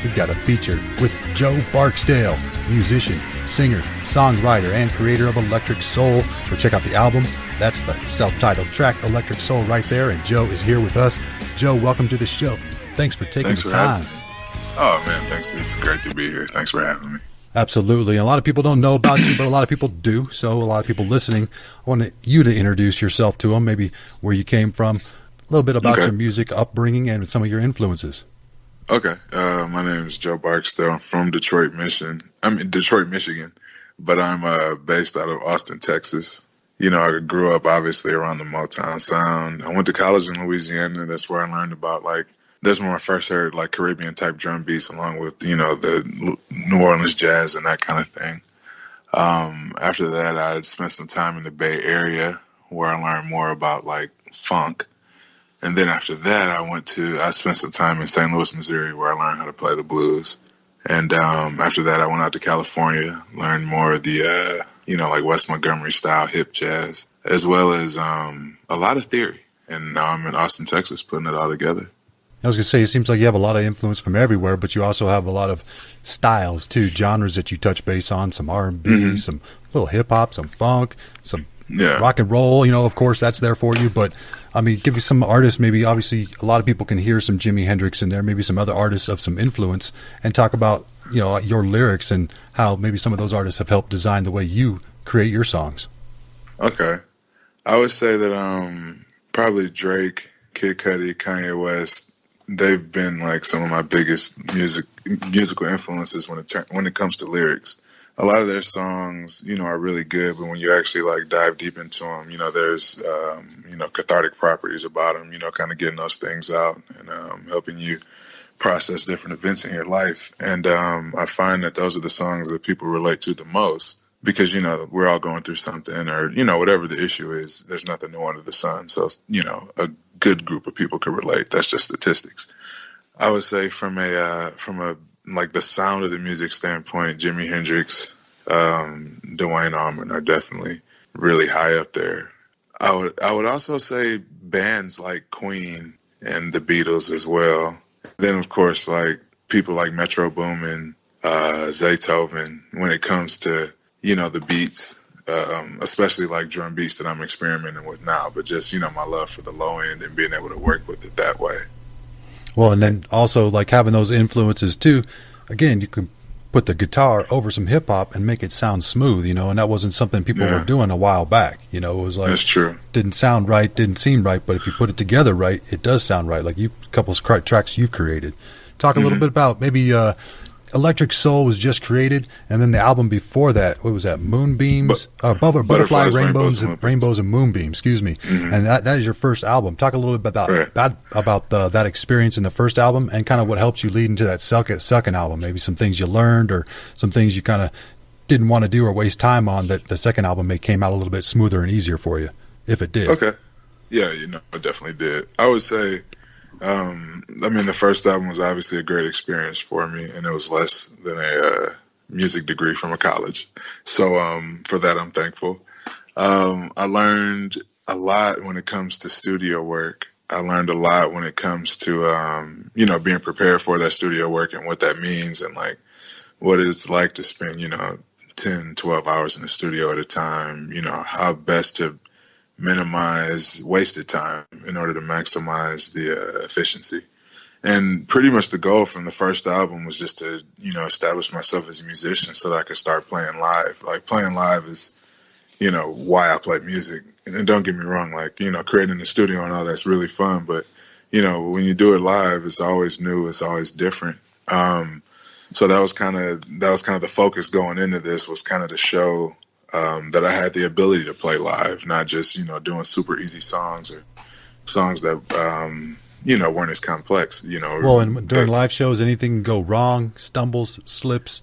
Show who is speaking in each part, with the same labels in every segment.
Speaker 1: we've got a feature with Joe Barksdale, musician, singer, songwriter, and creator of Electric Soul. Go check out the album. That's the self-titled track, Electric Soul, right there. And Joe is here with us. Joe, welcome to the show. Thanks for taking the time.
Speaker 2: Oh, man, thanks. It's great to be here. Thanks for having me.
Speaker 1: Absolutely. And a lot of people don't know about you, but a lot of people do. So a lot of people listening, I want you to introduce yourself to them, maybe where you came from, a little bit about your music upbringing and some of your influences.
Speaker 2: Okay. My name is Joe Barksdale. I'm from Detroit, Michigan, but I'm based out of Austin, Texas. You know, I grew up obviously around the Motown sound. I went to college in Louisiana. That's where I learned about that's when I first heard Caribbean type drum beats along with, the New Orleans jazz and that kind of thing. After that, I had spent some time in the Bay Area where I learned more about funk. And then after that, I spent some time in St. Louis, Missouri, where I learned how to play the blues. And after that, I went out to California, learned more of the, West Montgomery style hip jazz, as well as a lot of theory. And now I'm in Austin, Texas, putting it all together.
Speaker 1: I was going to say, it seems like you have a lot of influence from everywhere, but you also have a lot of styles, too, genres that you touch base on, some R&B, some little hip-hop, some funk, some rock and roll. Of course, that's there for you. But, I mean, give you some artists, maybe obviously a lot of people can hear some Jimi Hendrix in there, maybe some other artists of some influence, and talk about, your lyrics and how maybe some of those artists have helped design the way you create your songs. Okay.
Speaker 2: I would say that probably Drake, Kid Cudi, Kanye West, they've been some of my biggest musical influences when it comes to lyrics. A lot of their songs, are really good, but when you actually dive deep into them, there's cathartic properties about them, kind of getting those things out and helping you process different events in your life. And I find that those are the songs that people relate to the most because, we're all going through something or, whatever the issue is, there's nothing new under the sun. So, a good group of people could relate. That's just statistics. I would say from the sound of the music standpoint, Jimi Hendrix, Duane Allman are definitely really high up there. I would also say bands like Queen and the Beatles as well. Then of course people like Metro Boomin, Zaytoven when it comes to the beats, especially drum beats that I'm experimenting with now, but just, my love for the low end and being able to work with it that way.
Speaker 1: Well, and then also having those influences too, again, you can put the guitar over some hip hop and make it sound smooth, and that wasn't something people were doing a while back. It was
Speaker 2: that's true.
Speaker 1: Didn't sound right, didn't seem right, but if you put it together right, it does sound right. A couple of tracks you've created. Talk a little bit about maybe, Electric Soul was just created, and then the album before that, what was that? Moonbeams, Butterfly, Rainbows, and Moonbeams. Excuse me. And that is your first album. Talk a little bit about that experience in the first album, and kind of what helped you lead into that second album. Maybe some things you learned, or some things you kind of didn't want to do or waste time on. That the second album came out a little bit smoother and easier for you, if it did.
Speaker 2: Okay. Yeah, it definitely did. I would say. The first album was obviously a great experience for me, and it was less than a music degree from a college. So for that, I'm thankful. I learned a lot when it comes to studio work. I learned a lot when it comes to, being prepared for that studio work and what that means and what it's like to spend, 10, 12 hours in the studio at a time, how best to minimize wasted time in order to maximize the efficiency. And pretty much the goal from the first album was just to, establish myself as a musician so that I could start playing live. Playing live is, why I play music. And don't get me wrong, creating the studio and all that's really fun. But, when you do it live, it's always new. It's always different. So that was kind of the focus going into this, was kind of to show that I had the ability to play live, not just, doing super easy songs or songs that, weren't as complex,
Speaker 1: Well, and during live shows, anything can go wrong, stumbles, slips.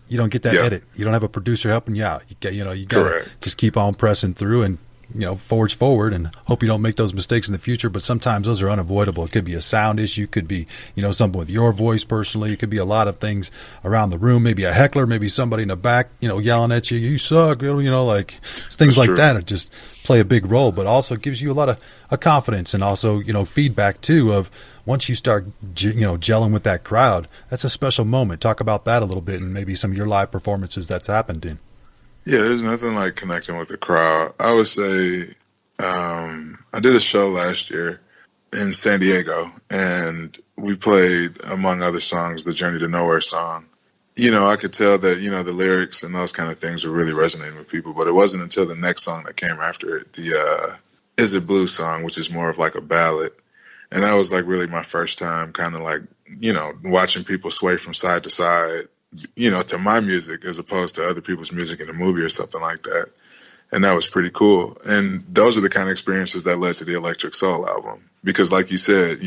Speaker 1: You don't get that edit. You don't have a producer helping you out. You got to just keep on pressing through and forge forward and hope you don't make those mistakes in the future. But sometimes those are unavoidable. It could be a sound issue. It could be, something with your voice personally. It could be a lot of things around the room. Maybe a heckler, maybe somebody in the back, yelling at you, you suck, like things
Speaker 2: That's
Speaker 1: like
Speaker 2: true.
Speaker 1: that. It just play a big role, but also gives you a lot of confidence and also, feedback too of once you start, gelling with that crowd, that's a special moment. Talk about that a little bit and maybe some of your live performances that's happened in.
Speaker 2: Yeah, there's nothing like connecting with the crowd. I would say I did a show last year in San Diego, and we played, among other songs, the Journey to Nowhere song. I could tell that, the lyrics and those kind of things were really resonating with people, but it wasn't until the next song that came after it, the Is It Blue song, which is more of like a ballad. And that was like really my first time kind of like, watching people sway from side to side, to my music as opposed to other people's music in a movie or something like that. And that was pretty cool. And those are the kind of experiences that led to the Electric Soul album. Because like you said,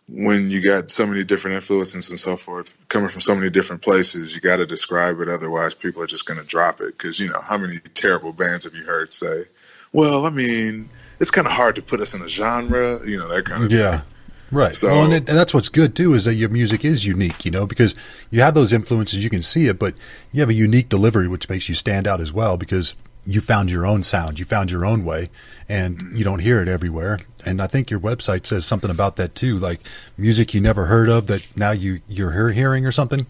Speaker 2: when you got so many different influences and so forth coming from so many different places, you got to describe it. Otherwise, people are just going to drop it. Because, how many terrible bands have you heard say, well, I mean, it's kind of hard to put us in a genre, that kind of thing.
Speaker 1: Right.
Speaker 2: So,
Speaker 1: well, and that's what's good too, is that your music is unique, because you have those influences, you can see it, but you have a unique delivery, which makes you stand out as well, because you found your own sound, you found your own way, and you don't hear it everywhere. And I think your website says something about that too, like music you never heard of that now you're hearing or something.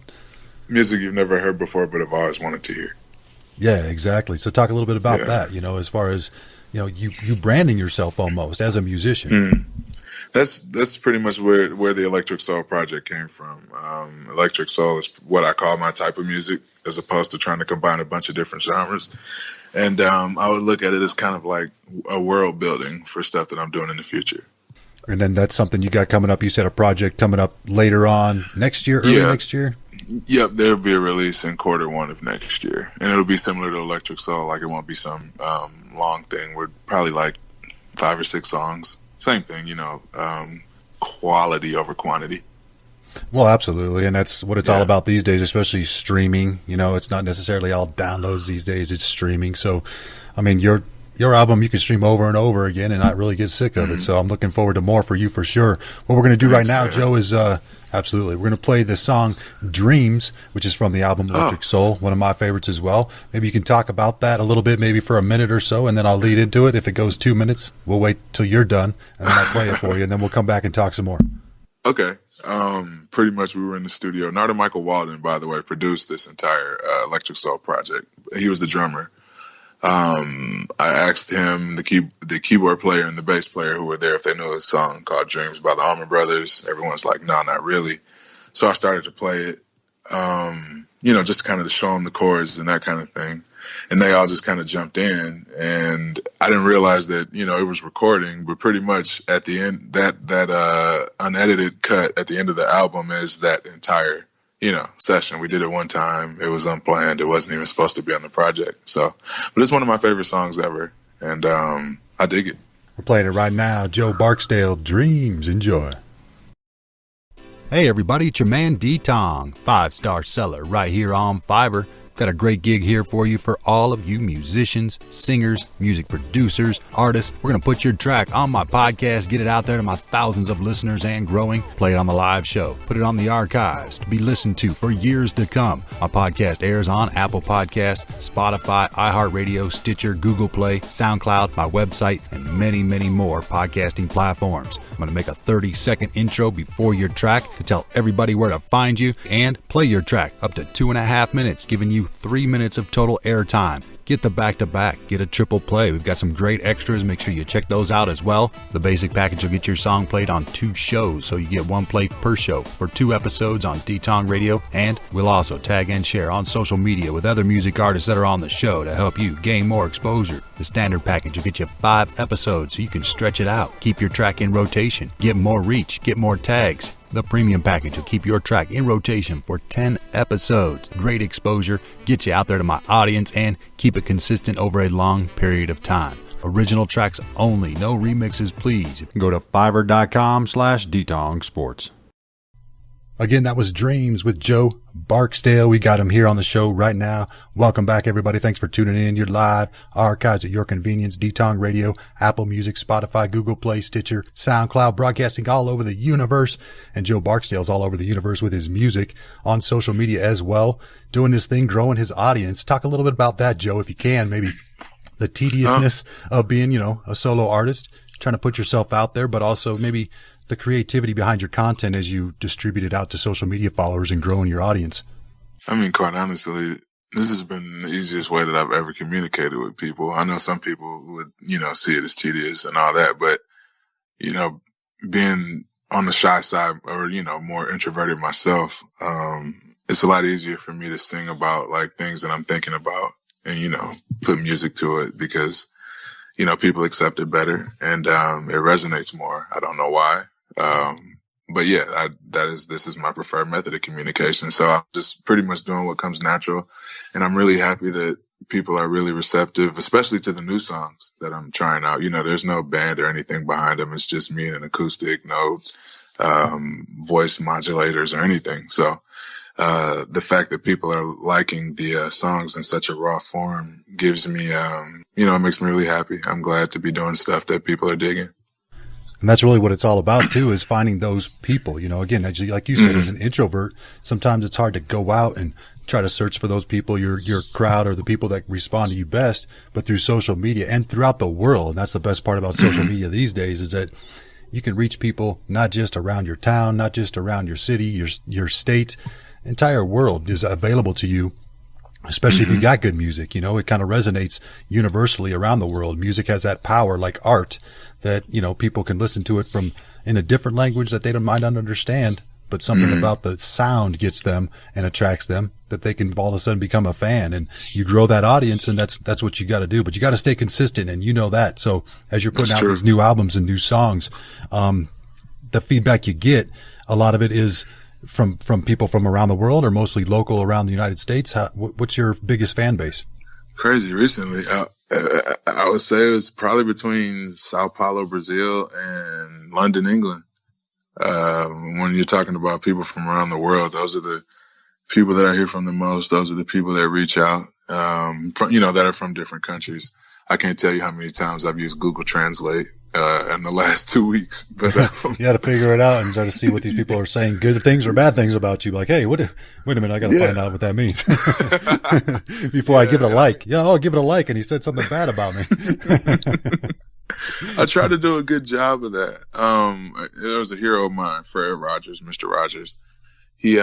Speaker 2: Music you've never heard before, but have always wanted to hear.
Speaker 1: Yeah, exactly. So talk a little bit about that, as far as, you branding yourself almost as a musician.
Speaker 2: Mm. That's pretty much where the Electric Soul project came from. Electric Soul is what I call my type of music, as opposed to trying to combine a bunch of different genres. And I would look at it as kind of like a world building for stuff that I'm doing in the future.
Speaker 1: And then that's something you got coming up. You said a project coming up later on next year, early next year?
Speaker 2: Yep, there'll be a release in Q1 of next year. And it'll be similar to Electric Soul. Like, it won't be some long thing. We're probably like 5 or 6 songs. Same thing, quality over quantity.
Speaker 1: Well, absolutely. And that's what it's all about these days, especially streaming. It's not necessarily all downloads these days. It's streaming. So, I mean, your album, you can stream over and over again and not really get sick of it. So I'm looking forward to more for you for sure. What we're going to do right now, Joe, is absolutely, we're going to play the song Dreams, which is from the album Electric Soul, one of my favorites as well. Maybe you can talk about that a little bit, maybe for a minute or so, and then I'll lead into it. If it goes 2 minutes, we'll wait till you're done, and then I'll play it for you, and then we'll come back and talk some more.
Speaker 2: Okay. Pretty much we were in the studio. Narda Michael Walden, by the way, produced this entire Electric Soul project. He was the drummer. I asked him, the keyboard player and the bass player who were there, if they knew a song called Dreams by the Allman Brothers. Everyone's like, no, not really. So I started to play it, just kind of to show them the chords and that kind of thing. And they all just kind of jumped in, and I didn't realize that, it was recording, but pretty much at the end, that unedited cut at the end of the album is that entire, session. We did it one time. It was unplanned. It wasn't even supposed to be on the project. So, but it's one of my favorite songs ever. And, I dig it.
Speaker 1: We're playing it right now. Joe Barksdale, Dreams. Enjoy. Hey everybody, it's your man DTong, 5-star seller right here on Fiverr. Got a great gig here for you for all of you musicians, singers, music producers, artists. We're going to put your track on my podcast, get it out there to my thousands of listeners and growing, play it on the live show, put it on the archives to be listened to for years to come. My podcast airs on Apple Podcasts, Spotify, iHeartRadio, Stitcher, Google Play, SoundCloud, my website, and many, many more podcasting platforms. I'm going to make a 30-second intro before your track to tell everybody where to find you and play your track up to 2.5 minutes, giving you 3 minutes of total airtime. Get the back-to-back, get a triple play. We've got some great extras. Make sure you check those out as well. The basic package will get your song played on 2 shows, so you get 1 play per show for 2 episodes on DTongRadio, and we'll also tag and share on social media with other music artists that are on the show to help you gain more exposure. The standard package will get you 5 episodes so you can stretch it out, keep your track in rotation, get more reach, get more tags. The premium package will keep your track in rotation for 10 episodes. Great exposure, get you out there to my audience, and keep it consistent over a long period of time. Original tracks only, no remixes, please. Go to fiverr.com/DTongSports. Again, that was Dreams with Joe Barksdale. We got him here on the show right now. Welcome back, everybody. Thanks for tuning in. You're live, archives at your convenience, DTongRadio, Apple Music, Spotify, Google Play, Stitcher, SoundCloud, broadcasting all over the universe. And Joe Barksdale's all over the universe with his music on social media as well, doing his thing, growing his audience. Talk a little bit about that, Joe, if you can, maybe the tediousness of being, a solo artist, trying to put yourself out there, but also maybe the creativity behind your content as you distribute it out to social media followers and growing your audience.
Speaker 2: I mean, quite honestly, this has been the easiest way that I've ever communicated with people. I know some people would, see it as tedious and all that, but, being on the shy side or, more introverted myself, it's a lot easier for me to sing about like things that I'm thinking about and, put music to it because, people accept it better and, it resonates more. I don't know why. But yeah, this is my preferred method of communication. So I'm just pretty much doing what comes natural. And I'm really happy that people are really receptive, especially to the new songs that I'm trying out. There's no band or anything behind them. It's just me and an acoustic, no, voice modulators or anything. So, the fact that people are liking the songs in such a raw form gives me, it makes me really happy. I'm glad to be doing stuff that people are digging.
Speaker 1: And that's really what it's all about too, is finding those people. Again, like you said, as an introvert, sometimes it's hard to go out and try to search for those people, your crowd or the people that respond to you best. But through social media and throughout the world, and that's the best part about social media these days, is that you can reach people not just around your town, not just around your city, your state, entire world is available to you. Especially if you got good music, it kind of resonates universally around the world. Music has that power, like art, that, people can listen to it in a different language that they might not understand, but something about the sound gets them and attracts them that they can all of a sudden become a fan. And you grow that audience, and that's what you got to do. But you got to stay consistent, and that. So as you're putting out these new albums and new songs, the feedback you get, a lot of it is from people from around the world or mostly local around the United States. What's your biggest fan base?
Speaker 2: Crazy. Recently, I would say it was probably between Sao Paulo, Brazil and London, England. When you're talking about people from around the world, those are the people that I hear from the most. Those are the people that reach out, that are from different countries. I can't tell you how many times I've used Google Translate in the last 2 weeks. But
Speaker 1: you got to figure it out and try to see what these people are saying, good things or bad things about you. Like, hey, wait a minute, I got to find out what that means before I give it a like. Yeah, I'll give it a like, and he said something bad about me.
Speaker 2: I try to do a good job of that. There was a hero of mine, Fred Rogers, Mr. Rogers. He,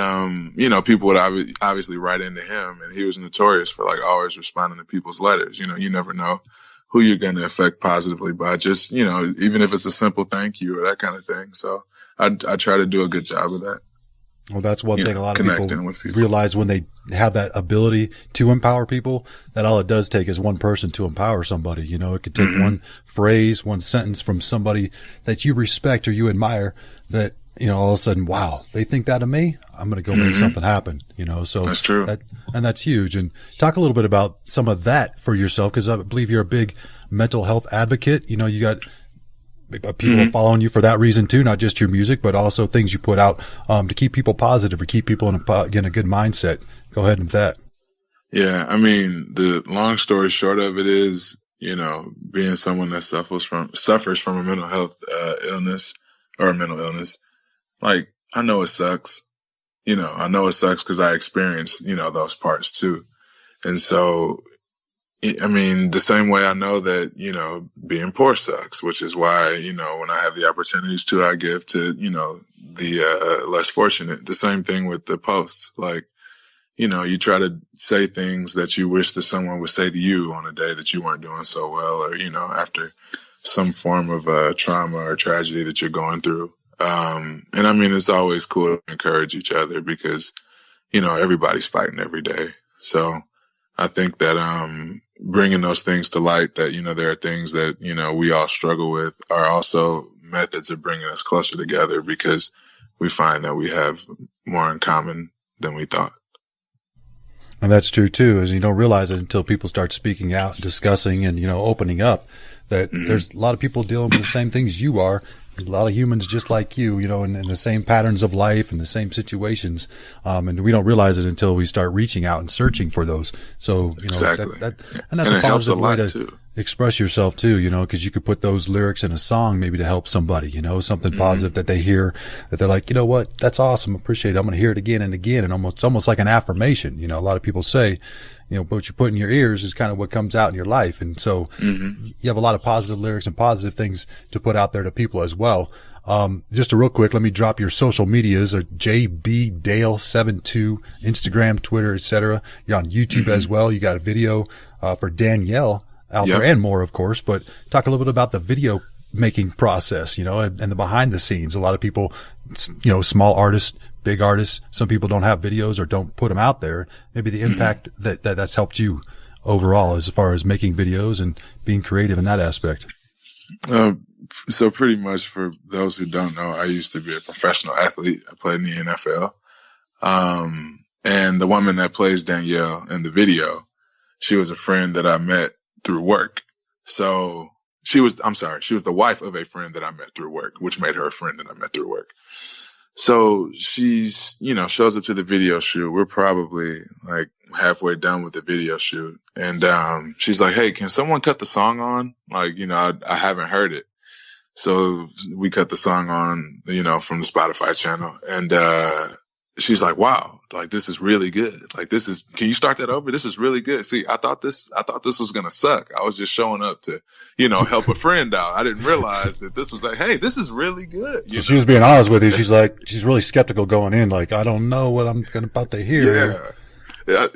Speaker 2: people would obviously write into him, and he was notorious for like always responding to people's letters. You never know who you're going to affect positively by just, even if it's a simple thank you or that kind of thing. So I try to do a good job of that.
Speaker 1: Well, that's one thing a lot of people realize when they have that ability to empower people, that all it does take is one person to empower somebody. It could take one phrase, one sentence from somebody that you respect or you admire that, all of a sudden, wow, they think that of me. I'm going to go make something happen, so
Speaker 2: that's true.
Speaker 1: And that's huge. And talk a little bit about some of that for yourself, because I believe you're a big mental health advocate. You got people following you for that reason too, not just your music, but also things you put out to keep people positive or keep people in a good mindset. Go ahead with that.
Speaker 2: Yeah, I mean, the long story short of it is, being someone that suffers from a mental health illness or a mental illness. Like, I know it sucks. I know it sucks because I experienced, those parts too. And so, I mean, the same way I know that, being poor sucks, which is why, when I have the opportunities to, I give to, the less fortunate. The same thing with the posts. Like, you try to say things that you wish that someone would say to you on a day that you weren't doing so well, or, after some form of trauma or tragedy that you're going through. And I mean, it's always cool to encourage each other because, everybody's fighting every day. So I think that, bringing those things to light that, there are things that, we all struggle with are also methods of bringing us closer together because we find that we have more in common than we thought.
Speaker 1: And that's true too, is you don't realize it until people start speaking out, discussing and, opening up that there's a lot of people dealing with the same things you are. A lot of humans just like you know, in the same patterns of life and the same situations. And we don't realize it until we start reaching out and searching for those. So, you know,
Speaker 2: exactly.
Speaker 1: and that's a positive way to
Speaker 2: too.
Speaker 1: Express yourself too, you know, because you could put those lyrics in a song maybe to help somebody, you know, something positive that they hear that they're like, you know what, that's awesome. Appreciate it. I'm going to hear it again and again. And it's almost like an affirmation. You know, a lot of people say, you know, what you put in your ears is kind of what comes out in your life. And so you have a lot of positive lyrics and positive things to put out there to people as well. Just a real quick, let me drop your social medias are JBDale72, Instagram, Twitter, etc. You're on YouTube as well. You got a video, for Danielle out there and more, of course, but talk a little bit about the video making process, you know, and the behind the scenes. A lot of people, you know, small artists, big artists, some people don't have videos or don't put them out there. Maybe the impact that's helped you overall as far as making videos and being creative in that aspect.
Speaker 2: So pretty much for those who don't know, I used to be a professional athlete. I played in the NFL. And the woman that plays Danielle in the video, she was a friend that I met through work. So she was the wife of a friend that I met through work, which made her a friend that I met through work. So she's, you know, shows up to the video shoot. We're probably like halfway done with the video shoot. And, she's like, hey, can someone cut the song on? Like, you know, I haven't heard it. So we cut the song on, you know, from the Spotify channel. And, she's like, wow, like this is really good. Like can you start that over? This is really good. See, I thought this was going to suck. I was just showing up to, you know, help a friend out. I didn't realize that this was like, hey, this is really good.
Speaker 1: So she was being honest with you. She's like, she's really skeptical going in. Like, I don't know what I'm about to hear.
Speaker 2: Yeah.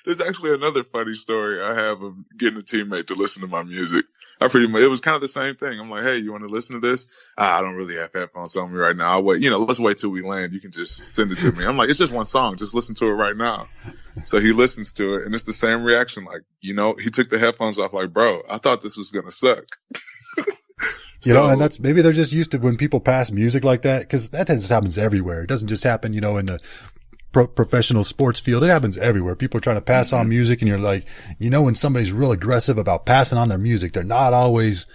Speaker 2: There's actually another funny story I have of getting a teammate to listen to my music. It was kind of the same thing. I'm like, hey, you want to listen to this? I don't really have headphones on me right now. I'll wait, you know, let's wait till we land. You can just send it to me. I'm like, it's just one song. Just listen to it right now. So he listens to it and it's the same reaction. Like, you know, he took the headphones off like, bro, I thought this was going to suck.
Speaker 1: You know, and maybe they're just used to when people pass music like that, cause that just happens everywhere. It doesn't just happen, you know, in the professional sports field. It happens everywhere. People are trying to pass on music and you're like, you know, when somebody's real aggressive about passing on their music, they're not always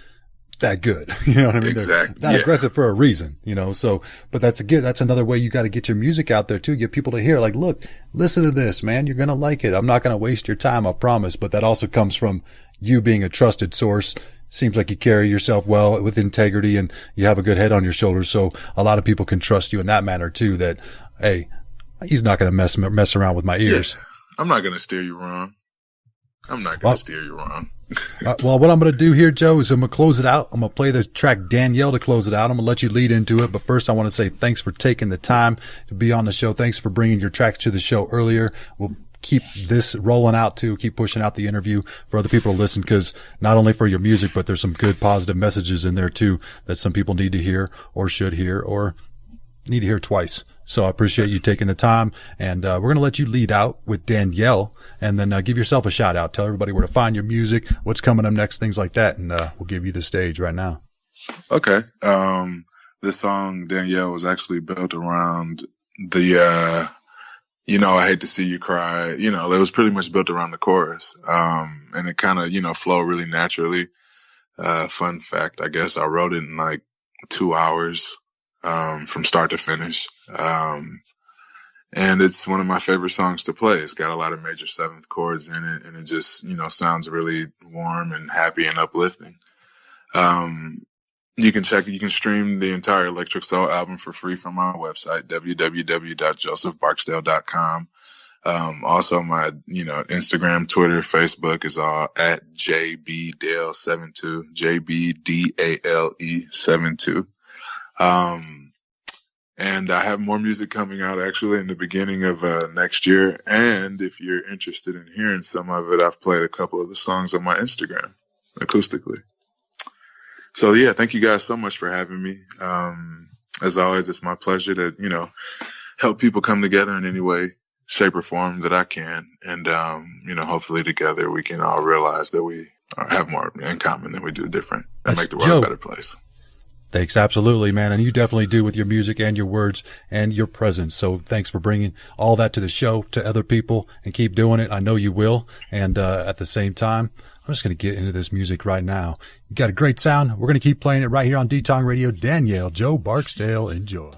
Speaker 1: that good. You know what I mean?
Speaker 2: Exactly.
Speaker 1: They're not aggressive for a reason, you know, so, but that's another way you got to get your music out there too. Get people to hear like, look, listen to this, man. You're going to like it. I'm not going to waste your time. I promise. But that also comes from you being a trusted source. Seems like you carry yourself well with integrity and you have a good head on your shoulders. So a lot of people can trust you in that manner too, that, hey, he's not going to mess around with my ears.
Speaker 2: Yeah. I'm not going to steer you wrong.
Speaker 1: Well, what I'm going to do here, Joe, is I'm going to close it out. I'm going to play the track Danielle to close it out. I'm going to let you lead into it. But first, I want to say thanks for taking the time to be on the show. Thanks for bringing your tracks to the show earlier. We'll keep this rolling out too, keep pushing out the interview for other people to listen, because not only for your music, but there's some good positive messages in there too that some people need to hear or should hear or need to hear twice. So I appreciate you taking the time, and we're going to let you lead out with Danielle, and then give yourself a shout out. Tell everybody where to find your music, what's coming up next, things like that, and we'll give you the stage right now.
Speaker 2: Okay. This song Danielle was actually built around the you know, I hate to see you cry. You know, it was pretty much built around the chorus, and it kind of, you know, flowed really naturally. Fun fact, I guess I wrote it in like 2 hours. From start to finish. And it's one of my favorite songs to play. It's got a lot of major seventh chords in it, and it just, you know, sounds really warm and happy and uplifting. You can stream the entire Electric Soul album for free from my website, www.josephbarksdale.com. Also my, you know, Instagram, Twitter, Facebook is all at JBDale72, JBDale72. And I have more music coming out actually in the beginning of next year. And if you're interested in hearing some of it, I've played a couple of the songs on my Instagram acoustically. So yeah, thank you guys so much for having me. As always, it's my pleasure to, you know, help people come together in any way, shape or form that I can. And, you know, hopefully together we can all realize that we have more in common than we do different, and make the world a better place.
Speaker 1: Thanks. Absolutely, man. And you definitely do with your music and your words and your presence. So thanks for bringing all that to the show, to other people, and keep doing it. I know you will. And, at the same time, I'm just going to get into this music right now. You got a great sound. We're going to keep playing it right here on DTong Radio. Dreamer Joe Barksdale, enjoy.